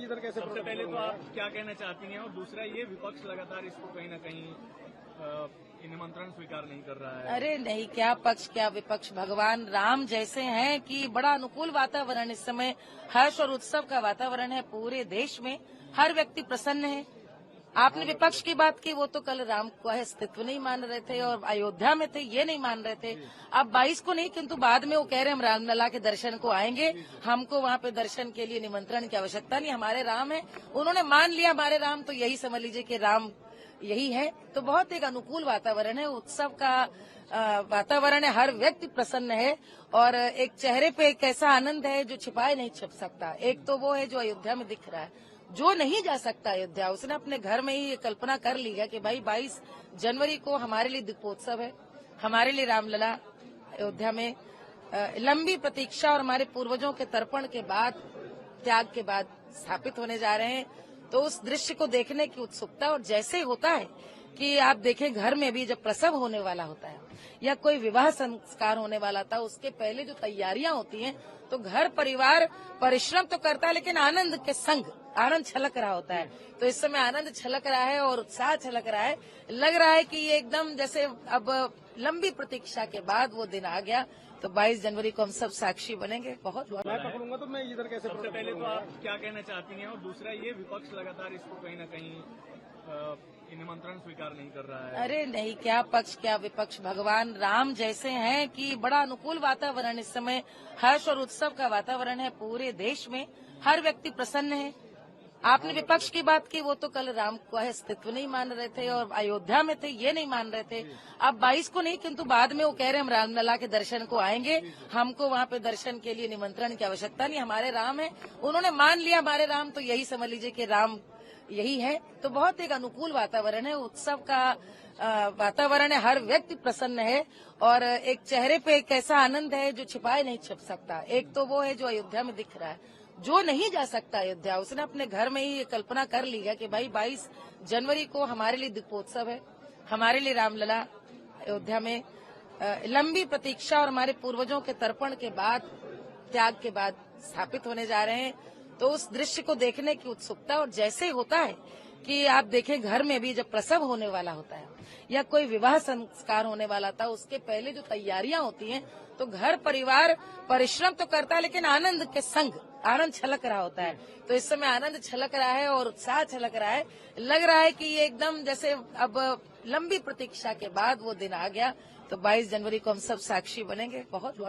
इधर कैसे? सबसे पहले तो आप क्या कहना चाहती हैं, और दूसरा ये विपक्ष लगातार इसको कहीं न कहीं निमंत्रण स्वीकार नहीं कर रहा है। अरे नहीं, क्या पक्ष क्या विपक्ष, भगवान राम जैसे हैं कि बड़ा अनुकूल वातावरण इस समय, हर्ष और उत्सव का वातावरण है पूरे देश में, हर व्यक्ति प्रसन्न है। आपने विपक्ष की बात की, वो तो कल राम को अस्तित्व नहीं मान रहे थे और अयोध्या में थे, ये नहीं मान रहे थे। अब 22 को नहीं, किंतु बाद में वो कह रहे हम रामलला के दर्शन को आएंगे, हमको वहाँ पे दर्शन के लिए निमंत्रण की आवश्यकता नहीं, हमारे राम है। उन्होंने मान लिया हमारे राम, तो यही समझ लीजिए कि राम यही है। तो बहुत एक अनुकूल वातावरण है, उत्सव का वातावरण है, हर व्यक्ति प्रसन्न है और एक चेहरे पे एक ऐसा आनंद है जो छिपाए नहीं छिप सकता। एक तो वो है जो अयोध्या में दिख रहा है, जो नहीं जा सकता अयोध्या, उसने अपने घर में ही ये कल्पना कर ली है कि भाई 22 जनवरी को हमारे लिए दीपोत्सव है, हमारे लिए रामलला अयोध्या में लंबी प्रतीक्षा और हमारे पूर्वजों के तर्पण के बाद, त्याग के बाद स्थापित होने जा रहे हैं। तो उस दृश्य को देखने की उत्सुकता, और जैसे होता है कि आप देखें घर में भी जब प्रसव होने वाला होता है या कोई विवाह संस्कार होने वाला था, उसके पहले जो तैयारियां होती हैं, तो घर परिवार परिश्रम तो करता है लेकिन आनंद के संग आनंद छलक रहा होता है। तो इस समय आनंद छलक रहा है और उत्साह छलक रहा है। लग रहा है कि ये एकदम जैसे अब लंबी प्रतीक्षा के बाद वो दिन आ गया। तो 22 जनवरी को हम सब साक्षी बनेंगे। बहुत मैं पकड़ूंगा तो मैं इधर कैसे? सबसे पहले तो आप क्या कहना चाहती हैं, और दूसरा ये विपक्ष लगातार इसको कहीं न कहीं निमंत्रण स्वीकार नहीं कर रहा है। अरे नहीं, क्या पक्ष क्या विपक्ष, भगवान राम जैसे हैं कि बड़ा अनुकूल वातावरण इस समय, हर्ष और उत्सव का वातावरण है पूरे देश में, हर व्यक्ति प्रसन्न है। आपने विपक्ष की बात की, वो तो कल राम को अस्तित्व नहीं मान रहे थे और अयोध्या में थे, ये नहीं मान रहे थे। अब 22 को नहीं, किंतु बाद में वो कह रहे हम रामलला के दर्शन को आएंगे, हमको वहाँ पे दर्शन के लिए निमंत्रण की आवश्यकता नहीं, हमारे राम है। उन्होंने मान लिया हमारे राम, तो यही समझ लीजिए कि राम यही है। तो बहुत एक अनुकूल वातावरण है, उत्सव का वातावरण है, हर व्यक्ति प्रसन्न है और एक चेहरे पे एक ऐसा आनंद है जो छिपाए नहीं छिप सकता। एक तो वो है जो अयोध्या में दिख रहा है, जो नहीं जा सकता अयोध्या, उसने अपने घर में ही ये कल्पना कर ली है कि भाई 22 जनवरी को हमारे लिए दीपोत्सव है, हमारे लिए रामलला अयोध्या में लंबी प्रतीक्षा और हमारे पूर्वजों के तर्पण के बाद, त्याग के बाद स्थापित होने जा रहे हैं। तो उस दृश्य को देखने की उत्सुकता, और जैसे होता है कि आप देखें घर में भी जब प्रसव होने वाला होता है या कोई विवाह संस्कार होने वाला था, उसके पहले जो तैयारियां होती हैं, तो घर परिवार परिश्रम तो करता है लेकिन आनंद के संग आनंद छलक रहा होता है। तो इस समय आनंद छलक रहा है और उत्साह छलक रहा है। लग रहा है कि ये एकदम जैसे अब लंबी प्रतीक्षा के बाद वो दिन आ गया। तो 22 जनवरी को हम सब साक्षी बनेंगे। बहुत